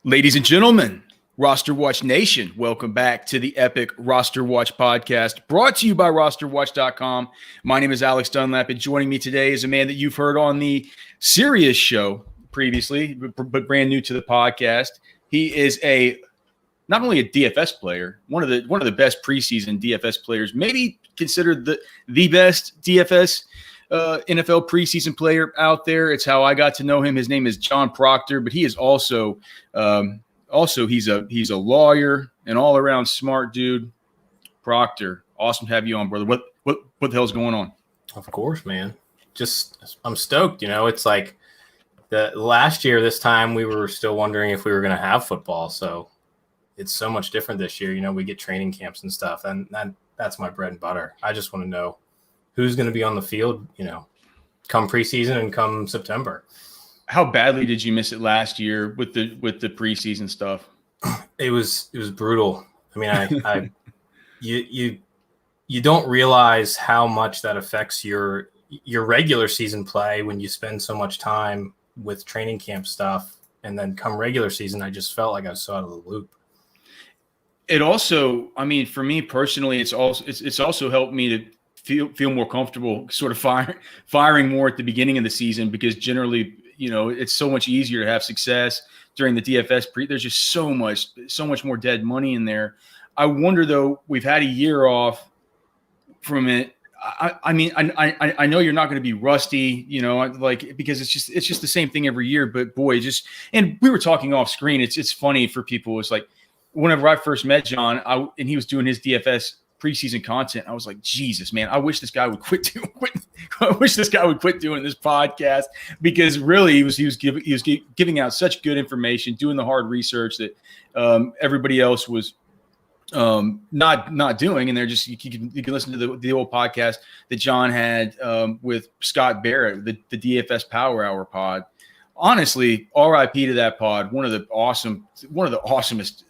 Ladies and gentlemen, RosterWatch Nation, welcome back to the epic RosterWatch Podcast, brought to you by RosterWatch.com. My name is Alex Dunlap, and joining me today is a man that you've heard on the Sirius show previously, but brand new to the podcast. He is not only a DFS player, one of the best preseason DFS players, maybe considered the best DFS NFL preseason player out there. It's how I got to know him. His name is John Proctor, but he is also he's a lawyer, an all around smart dude. Proctor, awesome to have you on, brother. What the hell's going on? Of course, man. I'm stoked. It's like the last year, this time we were still wondering if we were going to have football. So it's so much different this year. We get training camps and stuff, and that's my bread and butter. I just want to know who's going to be on the field, come preseason and come September. How badly did you miss it last year with the preseason stuff? It was brutal. I mean, you don't realize how much that affects your regular season play when you spend so much time with training camp stuff, and then come regular season, I just felt like I was so out of the loop. It also, I mean, for me personally, it's also helped me to feel more comfortable sort of firing more at the beginning of the season, because generally, it's so much easier to have success during the DFS there's just so much more dead money in there. I wonder though, we've had a year off from it. I mean, I know you're not going to be rusty, because it's just the same thing every year, but boy, and we were talking off screen. It's funny for people. It's like, whenever I first met John, and he was doing his DFS preseason content, I was like, Jesus, man, I wish this guy would quit doing this podcast, because really he was giving out such good information, doing the hard research that everybody else was not doing. And they're just, you can listen to the old podcast that John had with Scott Barrett, the DFS Power Hour pod. Honestly, RIP to that pod. One of the awesomest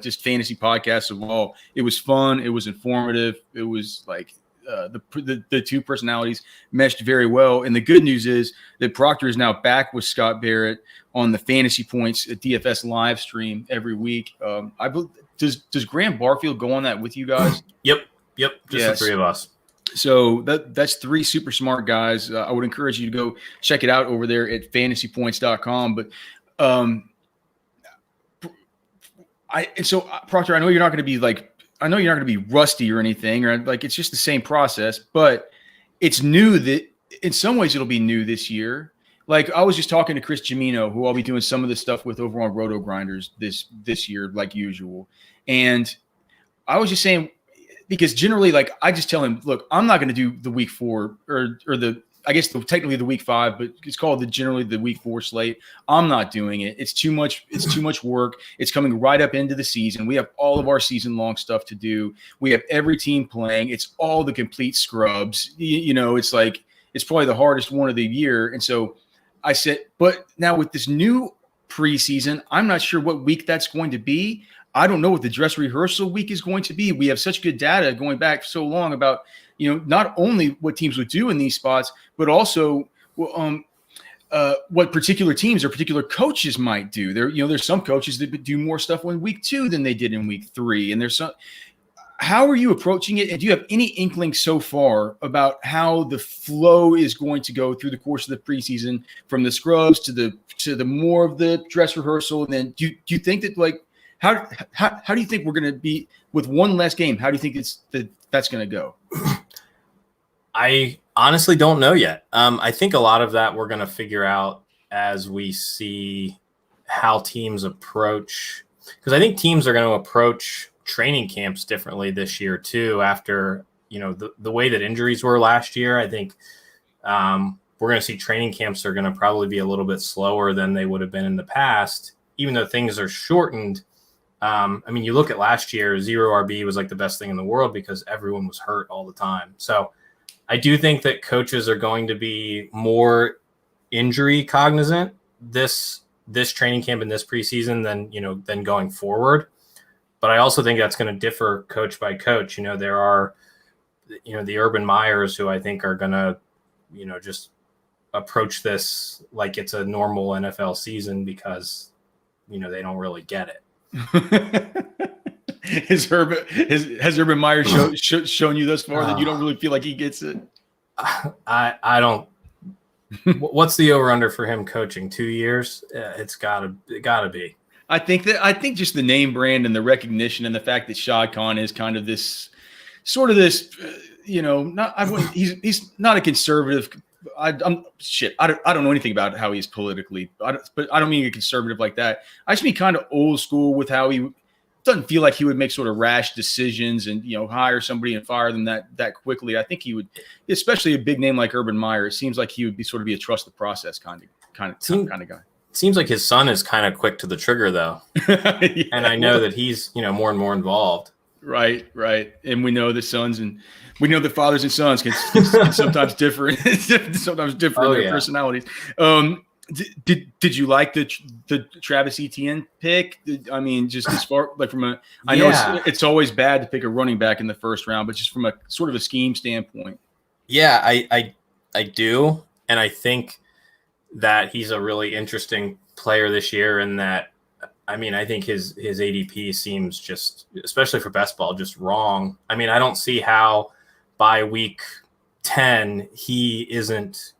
just fantasy podcasts of all. It was fun. It was informative. It was like the two personalities meshed very well. And the good news is that Proctor is now back with Scott Barrett on the Fantasy Points DFS live stream every week. I believe, does Graham Barfield go on that with you guys? Yep. Just the three of us. So that's three super smart guys. I would encourage you to go check it out over there at fantasypoints.com. But Proctor, I know you're not going to be rusty or anything, or like, it's just the same process, but it's new that in some ways it'll be new this year. Like, I was just talking to Chris Gimino, who I'll be doing some of this stuff with over on Roto Grinders this year, like usual. And I was just saying, because generally, like, I just tell him, look, I'm not going to do the week 4 or technically the week 5, but it's called generally the week 4 slate. I'm not doing it. It's too much work. It's coming right up into the season. We have all of our season long stuff to do. We have every team playing. It's all the complete scrubs. It's like, it's probably the hardest one of the year. And so I said, but now with this new preseason, I'm not sure what week that's going to be. I don't know what the dress rehearsal week is going to be. We have such good data going back so long about, not only what teams would do in these spots, but also what particular teams or particular coaches might do. There's some coaches that do more stuff in week 2 than they did in week 3. And there's some. How are you approaching it? And do you have any inkling so far about how the flow is going to go through the course of the preseason, from the scrubs to the more of the dress rehearsal? And then do you think that, like, how do you think we're going to be with one less game? How do you think that's going to go? I honestly don't know yet. I think a lot of that we're going to figure out as we see how teams approach, because I think teams are going to approach training camps differently this year too. After the way that injuries were last year, I think we're going to see training camps are going to probably be a little bit slower than they would have been in the past, even though things are shortened. You look at last year, 0 RB was like the best thing in the world because everyone was hurt all the time. So I do think that coaches are going to be more injury cognizant this training camp and this preseason than going forward. But I also think that's going to differ coach by coach. There are, the Urban Meyers who I think are going to, just approach this like it's a normal NFL season because they don't really get it. Has Urban Meyer shown you thus far that you don't really feel like he gets it? I don't. What's the over under for him coaching? 2 years? It gotta be. I think just the name brand and the recognition and the fact that Shad Khan is kind of this sort of this, he's not a conservative. I don't know anything about how he's politically, but I don't mean a conservative like that. I just mean kind of old school with how he doesn't feel like he would make sort of rash decisions and, hire somebody and fire them that quickly. I think he would, especially a big name like Urban Meyer. It seems like he would be a trust the process kind of guy. Seems like his son is kind of quick to the trigger though. Yeah, and I know that he's, more and more involved. Right. And we know the sons and we know that fathers and sons can sometimes differ in their personalities. Did you like the Travis Etienne pick? I mean, just as far like from I know it's always bad to pick a running back in the first round, but just from a sort of a scheme standpoint. Yeah, I do. And I think that he's a really interesting player this year in that, I think his ADP seems just, especially for best ball, just wrong. I don't see how by week 10 he isn't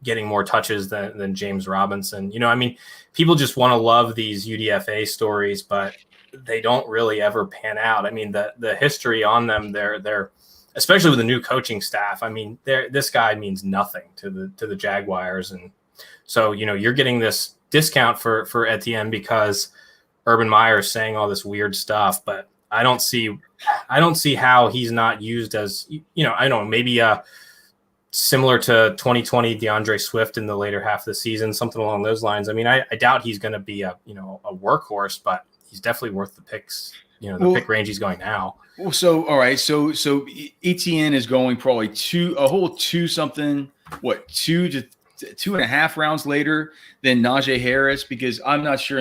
getting more touches than James Robinson. People just want to love these UDFA stories, but they don't really ever pan out. The history on them, they're especially with the new coaching staff. This guy means nothing to the Jaguars. And so, you're getting this discount for Etienne because Urban Meyer is saying all this weird stuff, but I don't see how he's not used as, I don't know, maybe similar to 2020 DeAndre Swift in the later half of the season, something along those lines. I doubt he's going to be a workhorse, but he's definitely worth the picks, pick range he's going now. Well, so, all right. So Etienne is going probably 2 to 2.5 rounds later than Najee Harris, because I'm not sure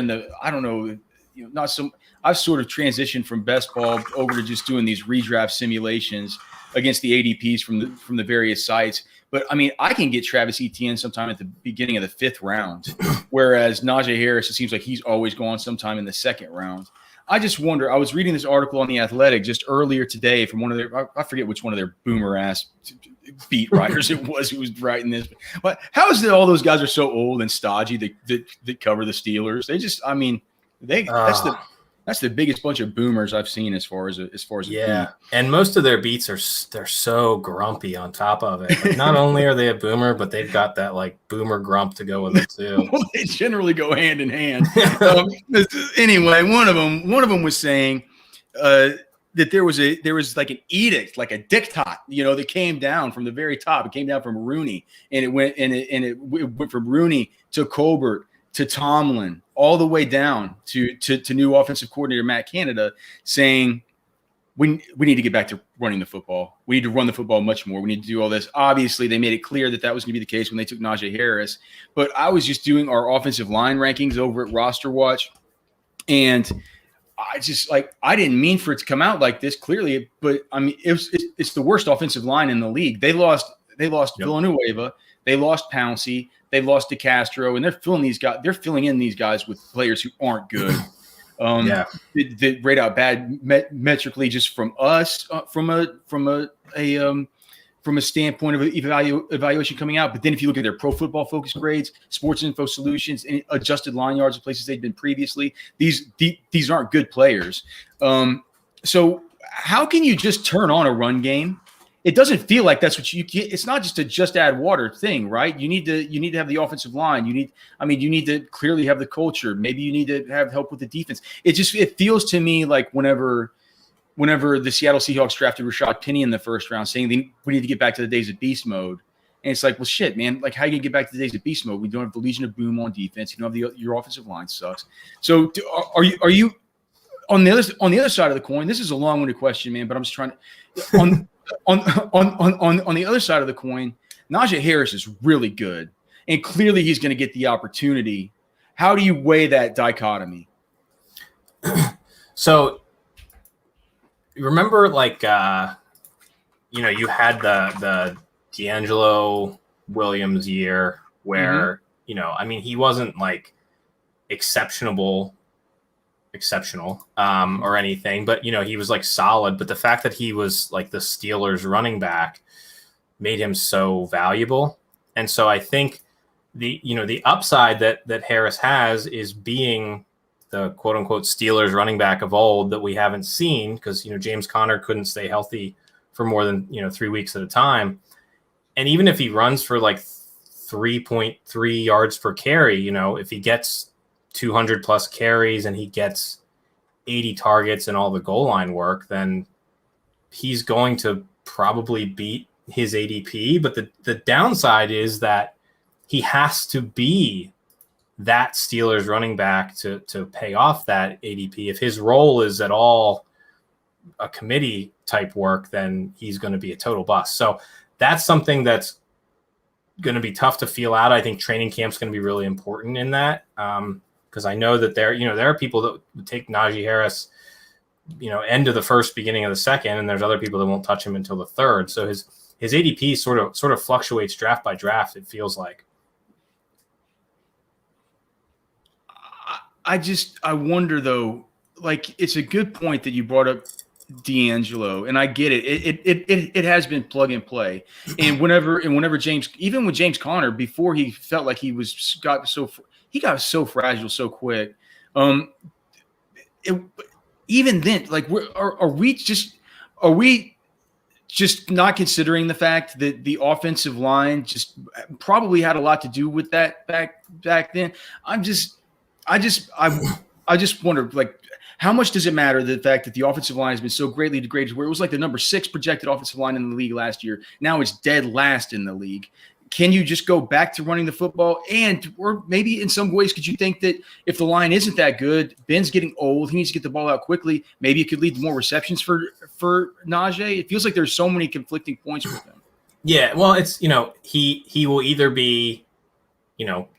I've sort of transitioned from best ball over to just doing these redraft simulations against the ADPs from the various sites. But I can get Travis Etienne sometime at the beginning of the 5th round, whereas Najee Harris, it seems like he's always gone sometime in the 2nd round. I just wonder, I was reading this article on The Athletic just earlier today from one of their, I forget which one of their boomer ass beat writers it was who was writing this. But how is it all those guys are so old and stodgy that cover the Steelers? They just, that's the biggest bunch of boomers I've seen as far as a beat. And most of their beats they're so grumpy on top of it. Like, not only are they a boomer, but they've got that like boomer grump to go with it too. Well, they generally go hand in hand. Anyway, one of them was saying that there was like an edict, like a diktat, that came down from the very top. It came down from Rooney, and it went from Rooney to Colbert to Tomlin, all the way down to new offensive coordinator Matt Canada, saying we need to get back to running the football. We need to run the football much more. We need to do all this. Obviously, they made it clear that was going to be the case when they took Najee Harris. But I was just doing our offensive line rankings over at RosterWatch, and I didn't mean for it to come out like this clearly, but it's the worst offensive line in the league. They lost Villanueva, they lost Pouncey, they lost DeCastro, and they're filling in these guys with players who aren't good. They rate out bad metrically just from us, from a standpoint of evaluation coming out. But then if you look at their Pro Football Focus grades, Sports Info Solutions, and adjusted line yards of places they've been previously, these aren't good players. So how can you just turn on a run game? It doesn't feel like that's what you get. It's not just a just add water thing, right? You need to have the offensive line. You need to clearly have the culture. Maybe you need to have help with the defense. It feels to me like whenever the Seattle Seahawks drafted Rashad Penny in the first round, saying we need to get back to the days of beast mode. And it's like, well, shit, man. Like, how are you gonna get back to the days of beast mode? We don't have the Legion of Boom on defense. You don't have your offensive line sucks. So are you on the other side of the coin? This is a long-winded question, man, but I'm just trying to on the other side of the coin, Najee Harris is really good, and clearly he's going to get the opportunity. How do you weigh that dichotomy? So remember, like, you had the D'Angelo Williams year where, he wasn't like exceptional exceptional or anything, but he was like solid. But the fact that he was like the Steelers running back made him so valuable. And so I think the upside that Harris has is being the quote unquote Steelers running back of old that we haven't seen, because James Conner couldn't stay healthy for more than 3 weeks at a time. And even if he runs for like 3.3 yards per carry, if he gets 200 plus carries and he gets 80 targets and all the goal line work, then he's going to probably beat his ADP. But the downside is that he has to be that Steelers running back to pay off that ADP. If his role is at all a committee type work, then he's going to be a total bust. So that's something that's going to be tough to feel out. I think training camp's going to be really important in that, because I know that there are people that would take Najee Harris, end of the first, beginning of the second, and there's other people that won't touch him until the third. So his ADP sort of fluctuates draft by draft, it feels like. I wonder though, like, it's a good point that you brought up D'Angelo, and I get it. It has been plug and play. And whenever James, even with James Conner, before he felt like he got so fragile so quick. Even then, like, are we just not considering the fact that the offensive line just probably had a lot to do with that back then? I just wonder, like, how much does it matter, the fact that the offensive line has been so greatly degraded, where it was like the number 6 projected offensive line in the league last year. Now it's dead last in the league. Can you just go back to running the football? Or maybe in some ways, could you think that if the line isn't that good, Ben's getting old, he needs to get the ball out quickly, maybe it could lead to more receptions for Najee? It feels like there's so many conflicting points with him. Yeah, well, it's, he will either be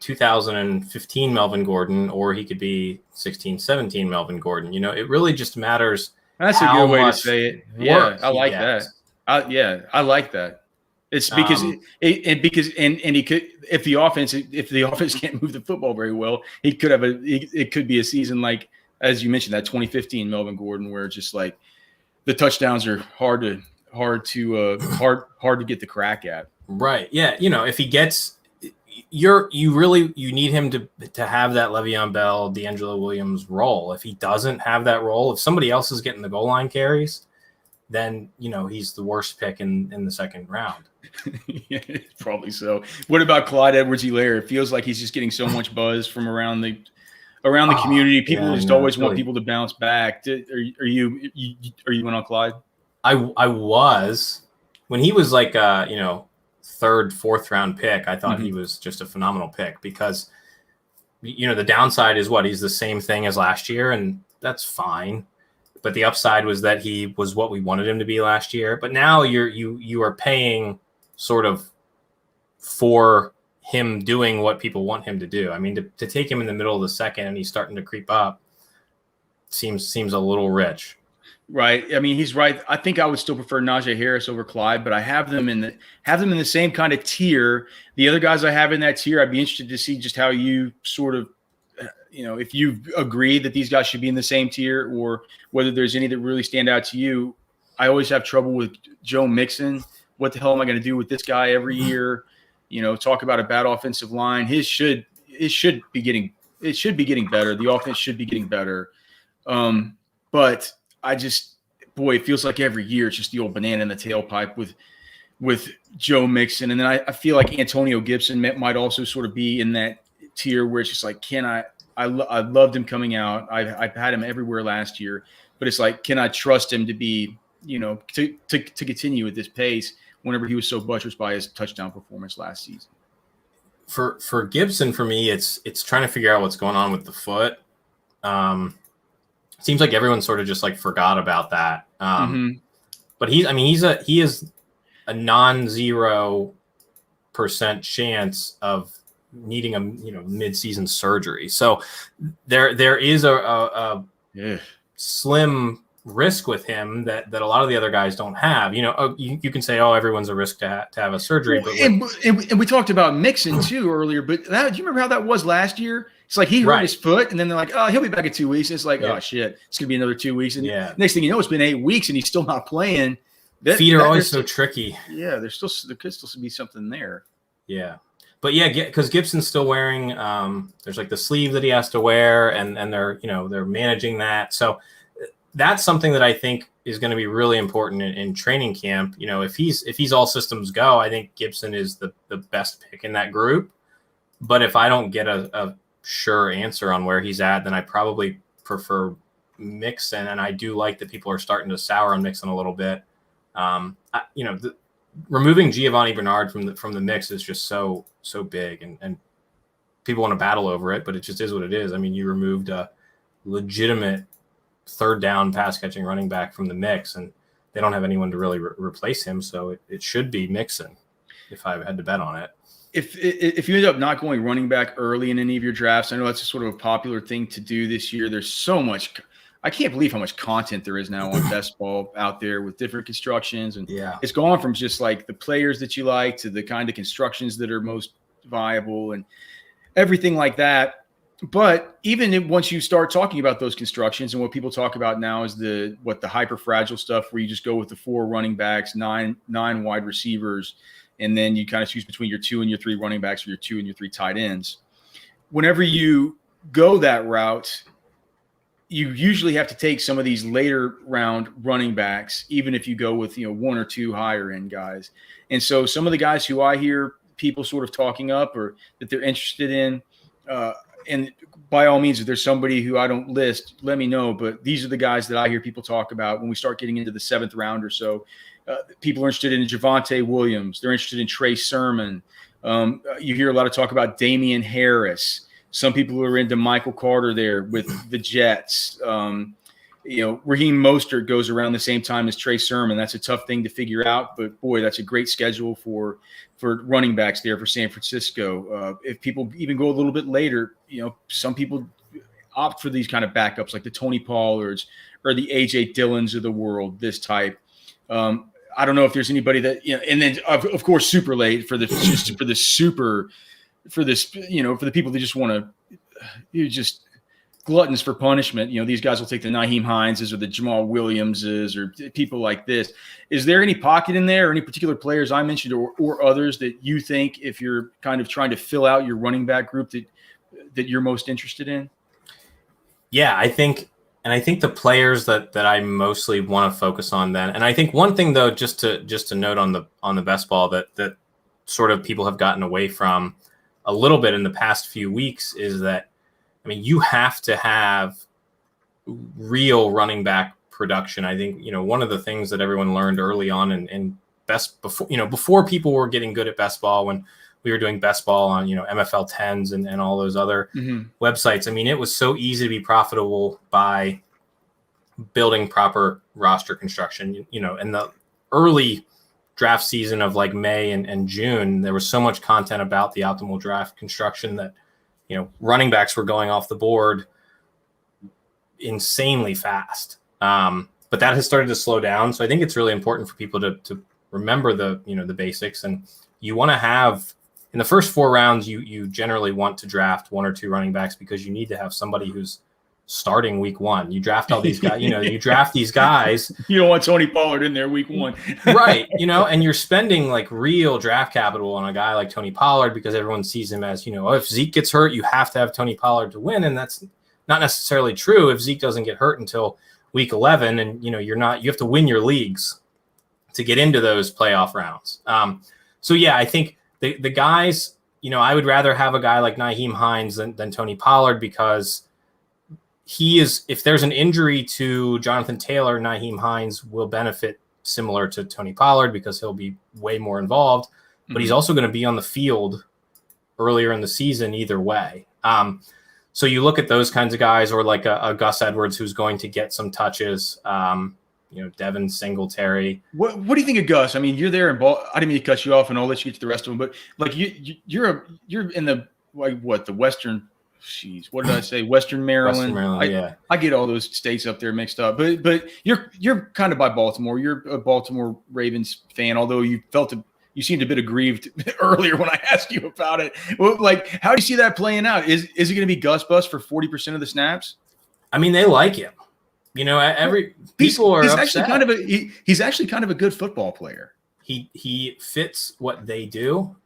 2015 Melvin Gordon, or he could be 16, 17 Melvin Gordon. It really just matters. That's a good way to say it. Yeah, I like that. I like that. It's because he could, if the offense can't move the football very well, he could have it could be a season like, as you mentioned, that 2015 Melvin Gordon, where it's just like the touchdowns are hard to get the crack at. Right. Yeah. If he gets, you need him to have that Le'Veon Bell, D'Angelo Williams role. If he doesn't have that role, if somebody else is getting the goal line carries, then he's the worst pick in the second round. Yeah, probably so. What about Clyde Edwards-Helaire? It feels like he's just getting so much buzz from around the community. People always want people to bounce back. Are you in on Clyde? I was, when he was like third, fourth round pick, I thought he was just a phenomenal pick, because the downside is he's the same thing as last year, and that's fine. But the upside was that he was what we wanted him to be last year. But now you are paying sort of for him doing what people want him to do. I mean, to take him in the middle of the second and he's starting to creep up seems a little rich. Right. I mean, he's right. I think I would still prefer Najee Harris over Clyde, but I have them in the same kind of tier. The other guys I have in that tier, I'd be interested to see just how you sort of, if you agree that these guys should be in the same tier, or whether there's any that really stand out to you. I always have trouble with Joe Mixon. What the hell am I going to do with this guy every year? Talk about a bad offensive line. It should be getting better. The offense should be getting better. But it feels like every year it's just the old banana in the tailpipe with Joe Mixon. And then I feel like Antonio Gibson might also sort of be in that tier where it's just like, I loved him coming out. I've had him everywhere last year, but it's like, can I trust him to be, to continue at this pace whenever he was so buttressed by his touchdown performance last season? For Gibson, for me, it's trying to figure out what's going on with the foot. Seems like everyone sort of just like forgot about that. But he is a non-0% chance of needing a mid-season surgery. So there is a slim risk with him that a lot of the other guys don't have. You can say, everyone's a risk to have a surgery. But and we talked about Mixon too earlier. But do you remember how that was last year? It's like he hurt his foot, and then they're like, oh, he'll be back in 2 weeks. And it's like, oh, shit, it's going to be another 2 weeks. And next thing you know, it's been 8 weeks, and he's still not playing. Feet are always so tricky. Yeah, there could still be something there. Yeah. But yeah, because Gibson's still wearing there's like the sleeve that he has to wear, and they're managing that. So that's something that I think is going to be really important in training camp. If he's all systems go, I think Gibson is the best pick in that group. But if I don't get a sure answer on where he's at, then I probably prefer Mixon. And I do like that people are starting to sour on Mixon a little bit. Removing Giovanni Bernard from the mix is just so big, and people want to battle over it, but it just is what it is. I mean, you removed a legitimate third down pass catching running back from the mix, and they don't have anyone to really replace him. So it should be Mixon if I had to bet on it. If you end up not going running back early in any of your drafts, I know that's a sort of a popular thing to do this year. There's so much. I can't believe how much content there is now on Best Ball out there with different constructions. And it's gone from just like the players that you like to the kind of constructions that are most viable and everything like that. But even once you start talking about those constructions, and what people talk about now is the hyper fragile stuff where you just go with the 4 running backs, nine wide receivers, and then you kind of choose between your 2 and your 3 running backs or your 2 and your 3 tight ends. Whenever you go that route, you usually have to take some of these later round running backs, even if you go with 1 or 2 higher end guys. And so some of the guys who I hear people sort of talking up or that they're interested in, and by all means, if there's somebody who I don't list, let me know. But these are the guys that I hear people talk about when we start getting into the 7th round or so. People are interested in Javonte Williams. They're interested in Trey Sermon. You hear a lot of talk about Damian Harris. Some people are into Michael Carter there with the Jets. Raheem Mostert goes around the same time as Trey Sermon. That's a tough thing to figure out, but boy, that's a great schedule for running backs there for San Francisco. If people even go a little bit later, some people opt for these kind of backups like the Tony Pollards or the A.J. Dillons of the world, this type. I don't know if there's anybody that, and then of course, super late for the people that just want to, just gluttons for punishment. These guys will take the Nyheim Hineses or the Jamal Williamses or people like this. Is there any pocket in there or any particular players I mentioned or others that you think, if you're kind of trying to fill out your running back group, that you're most interested in? Yeah, I think the players that I mostly want to focus on then. And I think one thing though, just to note on the best ball that sort of people have gotten away from a little bit in the past few weeks is that, I mean, you have to have real running back production. I think, one of the things that everyone learned early on in before people were getting good at best ball, when we were doing best ball on, MFL 10s and all those other websites. I mean, it was so easy to be profitable by building proper roster construction, in the early draft season of like May and June, there was so much content about the optimal draft construction that, running backs were going off the board insanely fast. But that has started to slow down. So I think it's really important for people to remember the basics. And you want to have, in the first 4 rounds, you generally want to draft 1 or 2 running backs because you need to have somebody who's starting week 1. You draft all these guys, you draft these guys. You don't want Tony Pollard in there week 1. Right. And you're spending like real draft capital on a guy like Tony Pollard because everyone sees him as, if Zeke gets hurt, you have to have Tony Pollard to win. And that's not necessarily true if Zeke doesn't get hurt until week 11. And, you have to win your leagues to get into those playoff rounds. So yeah, I think the guys, I would rather have a guy like Nyheim Hines than Tony Pollard because he is, if there's an injury to Jonathan Taylor, Nyheim Hines will benefit similar to Tony Pollard because he'll be way more involved, but he's also going to be on the field earlier in the season either way. So you look at those kinds of guys, or like a Gus Edwards who's going to get some touches, Devin Singletary. What do you think of Gus? I mean, you're there in ball. I didn't mean to cut you off, and I'll let you get to the rest of them. But like you're in the the Western. Jeez, what did I say? Western Maryland. I get all those states up there mixed up. But you're kind of by Baltimore. You're a Baltimore Ravens fan, although you felt You seemed a bit aggrieved earlier when I asked you about it. Well, like, how do you see that playing out? Is it going to be Gus Bus for 40% of the snaps? I mean, they like him. You know, people are upset. He's actually kind of a good football player. He fits what they do.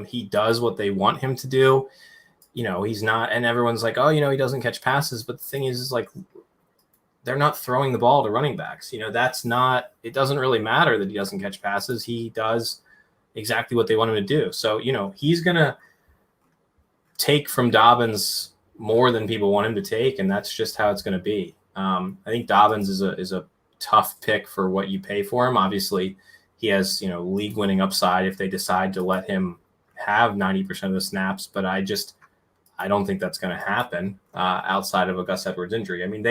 He does what they want him to do. You know, he's not, and everyone's like, oh, you know, he doesn't catch passes. But the thing is like, they're not throwing the ball to running backs. You know, it doesn't really matter that he doesn't catch passes. He does exactly what they want him to do. So, you know, he's going to take from Dobbins more than people want him to take. And that's just how it's going to be. I think Dobbins is a tough pick for what you pay for him. Obviously, he has, you know, league winning upside if they decide to let him have 90% of the snaps. But I don't think that's going to happen outside of a Gus Edwards injury. I mean,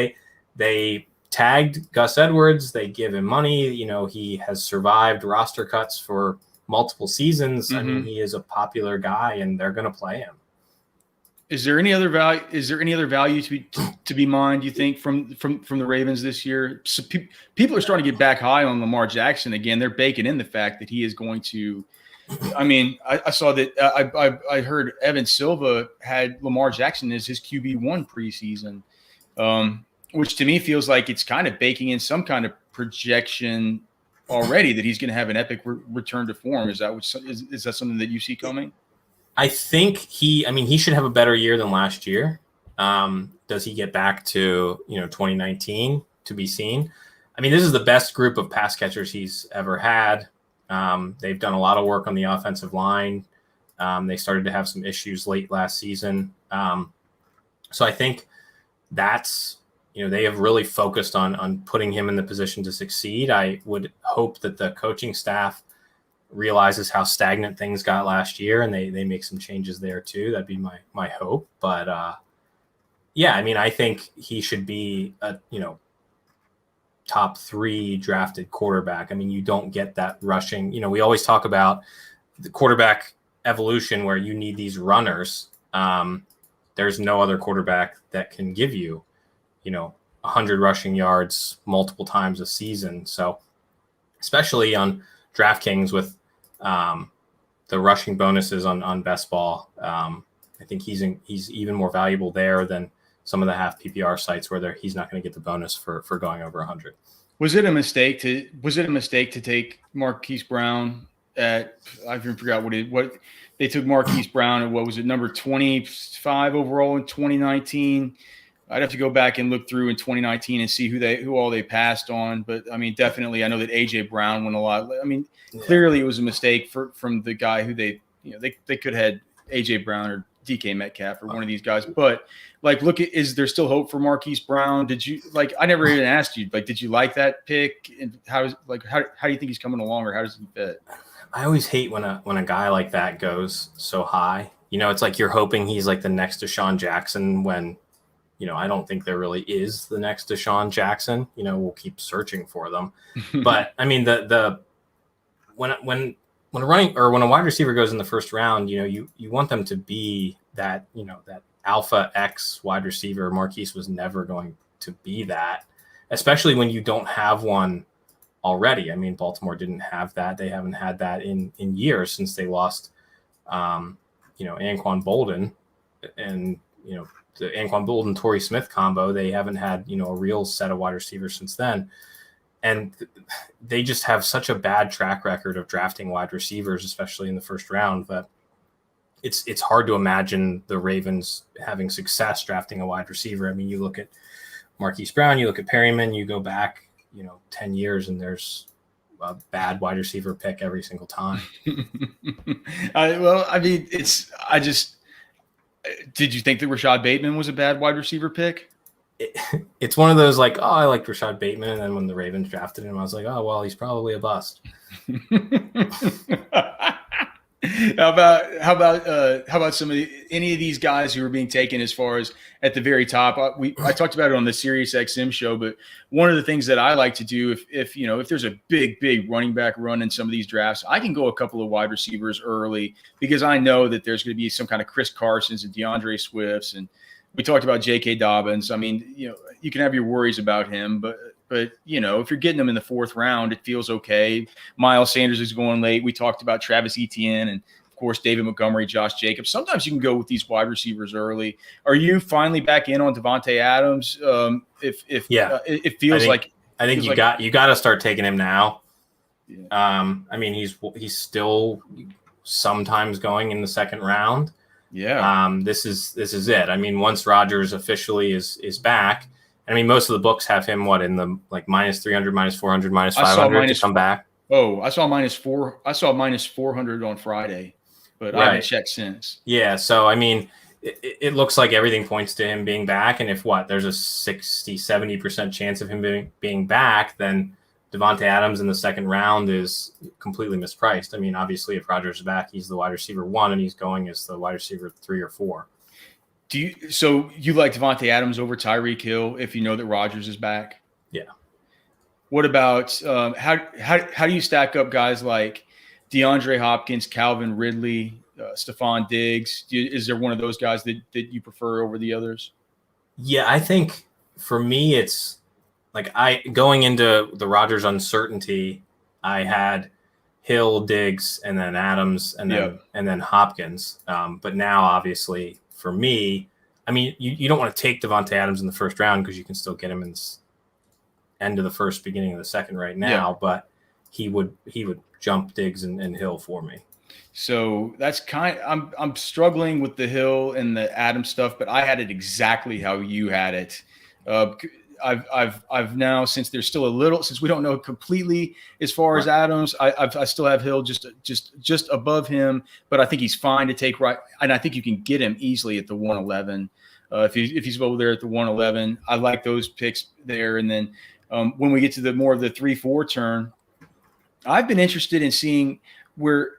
they tagged Gus Edwards. They give him money. You know, he has survived roster cuts for multiple seasons. I mean, he is a popular guy, and they're going to play him. Is there any other value? Is there any other value to be mined, you think, from the Ravens this year? So people are starting to get back high on Lamar Jackson again. They're baking in the fact that he is going to. I mean, I saw that. I heard Evan Silva had Lamar Jackson as his QB1 preseason, which to me feels like it's kind of baking in some kind of projection already that he's going to have an epic return to form. Is that something that you see coming? I think he should have a better year than last year. Does he get back to, 2019 to be seen? I mean, this is the best group of pass catchers he's ever had. They've done a lot of work on the offensive line. They started to have some issues late last season. So I think that's, they have really focused on putting him in the position to succeed. I would hope that the coaching staff realizes how stagnant things got last year and they make some changes there too. That'd be my hope. But I think he should be a, top 3 drafted quarterback. I mean, you don't get that rushing. We always talk about the quarterback evolution where you need these runners. There's no other quarterback that can give you, 100 rushing yards multiple times a season. So especially on DraftKings with the rushing bonuses on best ball, I think he's even more valuable there than some of the half PPR sites where he's not going to get the bonus for going over 100. Was it a mistake to take Marquis Brown at, I even forgot what they took Marquis Brown at, what was it, number 25 overall in 2019? I'd have to go back and look through in 2019 and see who all they passed on. But I mean, definitely, I know that AJ Brown went a lot. I mean, clearly it was a mistake from the guy who they could have had AJ Brown or DK Metcalf or one of these guys. But is there still hope for Marquis Brown? Did you I never even asked you, did you like that pick? And how do you think he's coming along, or how does he fit? I always hate when a guy like that goes so high. It's like you're hoping he's like the next Deshaun Jackson when, I don't think there really is the next Deshaun Jackson. We'll keep searching for them. But I mean, when a wide receiver goes in the first round, you want them to be that, that alpha X wide receiver. Marquise was never going to be that, especially when you don't have one already. I mean, Baltimore didn't have that. They haven't had that in years since they lost, Anquan Bolden and, the Anquan Bolden Torrey Smith combo. They haven't had, a real set of wide receivers since then. And they just have such a bad track record of drafting wide receivers, especially in the first round, that it's hard to imagine the Ravens having success drafting a wide receiver. I mean, you look at Marquise Brown, you look at Perryman, you go back, 10 years, and there's a bad wide receiver pick every single time. Did you think that Rashad Bateman was a bad wide receiver pick? It's one of those I liked Rashad Bateman, and then when the Ravens drafted him, I was like, oh well, he's probably a bust. How about any of these guys who are being taken as far as at the very top? I talked about it on the Sirius XM show, but one of the things that I like to do if there's a big running back run in some of these drafts, I can go a couple of wide receivers early because I know that there's going to be some kind of Chris Carsons and DeAndre Swifts, and we talked about J.K. Dobbins. I mean, you can have your worries about him, but But, if you're getting them in the 4th round, it feels okay. Miles Sanders is going late. We talked about Travis Etienne and, of course, David Montgomery, Josh Jacobs. Sometimes you can go with these wide receivers early. Are you finally back in on Devontae Adams? It feels like – I think you got to start taking him now. Yeah. He's still sometimes going in the 2nd round. Yeah. This is it. Once Rodgers officially is back, most of the books have him in the minus 300, minus 400, minus 500 to come back. Oh, I saw minus 400 on Friday, but I haven't checked since. Yeah. So, it looks like everything points to him being back. And if there's a 60-70% chance of him being back, then Devontae Adams in the 2nd round is completely mispriced. Obviously, if Rodgers is back, he's the wide receiver 1, and he's going as the wide receiver 3 or 4. So you like Devontae Adams over Tyreek Hill if you know that Rodgers is back? Yeah. What about how do you stack up guys like DeAndre Hopkins, Calvin Ridley, Stephon Diggs? Is there one of those guys that you prefer over the others? Yeah, I think for me it's going into the Rodgers uncertainty, I had Hill, Diggs, and then Adams, and then Hopkins. But now, obviously, for me, you don't want to take Devontae Adams in the 1st round because you can still get him in the end of the 1st, beginning of the 2nd right now. Yeah. But he would jump Diggs and Hill for me. So that's I'm struggling with the Hill and the Adams stuff, but I had it exactly how you had it. I've now, since there's still since we don't know completely as far as Adams, I still have Hill just above him, but I think he's fine to take right, and I think you can get him easily at the 111 if he's over there at the 111. I like those picks there, and then when we get to the more of the 3-4 turn, I've been interested in seeing where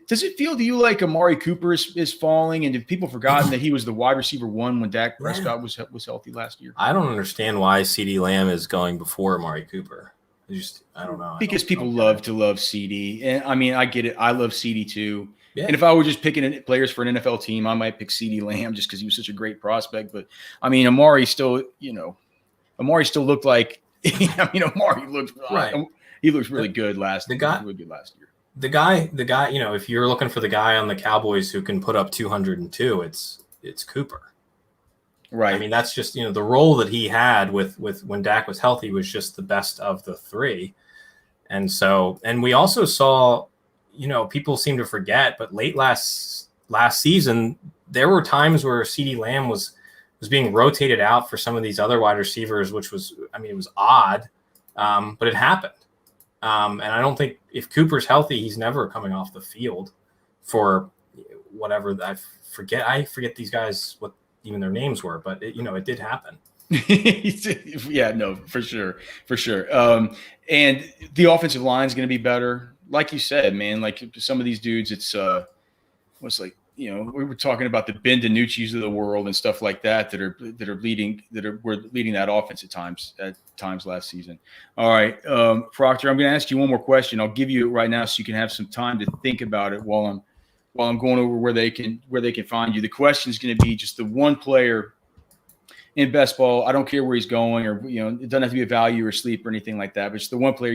does it feel to you like Amari Cooper is falling, and have people forgotten that he was the wide receiver 1 when Dak Prescott was healthy last year? I don't understand why CeeDee Lamb is going before Amari Cooper. I don't know. Because people love CeeDee, and I get it. I love CeeDee too. Yeah. And if I were just picking players for an NFL team, I might pick CeeDee Lamb just because he was such a great prospect. But Amari still looked like Amari looked right. He looked really good last year. The guy, if you're looking for the guy on the Cowboys who can put up 202, it's Cooper. Right. That's just, the role that he had with when Dak was healthy was just the best of the 3. And we also saw, people seem to forget, but late last season, there were times where CeeDee Lamb was being rotated out for some of these other wide receivers, which was, it was odd, but it happened. And I don't think if Cooper's healthy, he's never coming off the field for whatever. I forget these guys, what even their names were, but it did happen. Yeah, no, for sure. And the offensive line is going to be better. Like you said, man, like some of these dudes, it's we were talking about the Ben DiNucci's of the world and stuff like that were leading that offense at times last season. All right, Proctor, I'm going to ask you one more question. I'll give you it right now so you can have some time to think about it while I'm going over where they can find you. The question is going to be just the one player in best ball. I don't care where he's going, or it doesn't have to be a value or sleep or anything like that. But it's the one player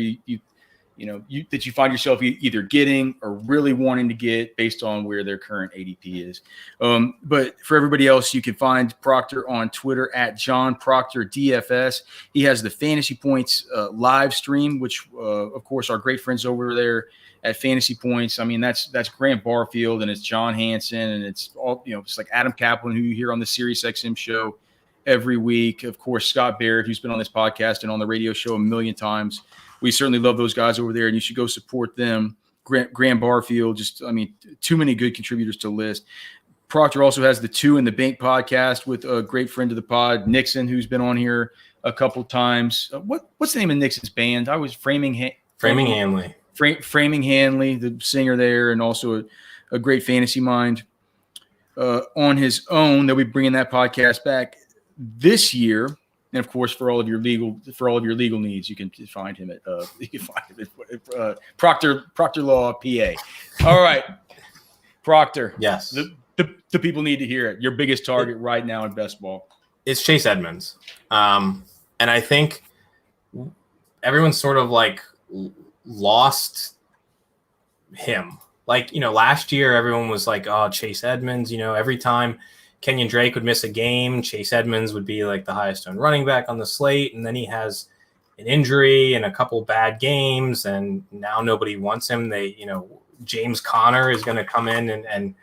that you find yourself either getting or really wanting to get based on where their current ADP is. But for everybody else, you can find Proctor on Twitter at John Proctor DFS. He has the Fantasy Points live stream, which, of course, our great friends over there at Fantasy Points. That's Grant Barfield, and it's John Hansen, and it's all, it's like Adam Kaplan, who you hear on the SiriusXM show every week. Of course, Scott Barrett, who's been on this podcast and on the radio show a million times. We certainly love those guys over there, and you should go support them. Graham Barfield, too many good contributors to list. Proctor also has the Two in the Bank podcast with a great friend of the pod, Nixon, who's been on here a couple times. What's the name of Nixon's band? I was Framing Hanley. Framing Hanley, the singer there, and also a great fantasy mind on his own. They'll be bringing that podcast back this year. And of course, for all of your legal needs, you can find him at Proctor Law PA. All right, Proctor. Yes, the people need to hear it. Your biggest target right now in best ball. It's Chase Edmonds, and I think everyone's sort of like lost him. Like, last year everyone was like, oh, Chase Edmonds, every time Kenyon Drake would miss a game, Chase Edmonds would be like the highest owned running back on the slate. And then he has an injury and a couple bad games, and now nobody wants him. James Conner is going to come in and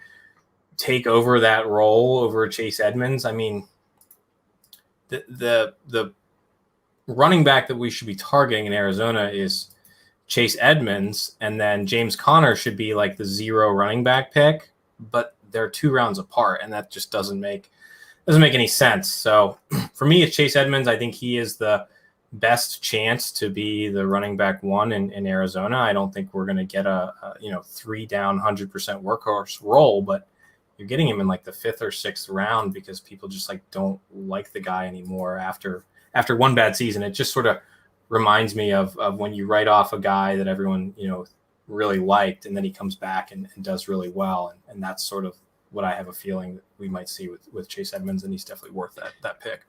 take over that role over Chase Edmonds. I mean, the running back that we should be targeting in Arizona is Chase Edmonds, and then James Conner should be like the 0 running back pick, but they're 2 rounds apart, and that just doesn't make any sense. So for me, it's Chase Edmonds. I think he is the best chance to be the running back 1 in Arizona. I don't think we're going to get a 3 down 100% workhorse role, but you're getting him in like the 5th or 6th round because people just like don't like the guy anymore after one bad season. It just sort of reminds me of when you write off a guy that everyone really liked, and then he comes back and does really well, and that's sort of what I have a feeling that we might see with Chase Edmonds, and he's definitely worth that pick.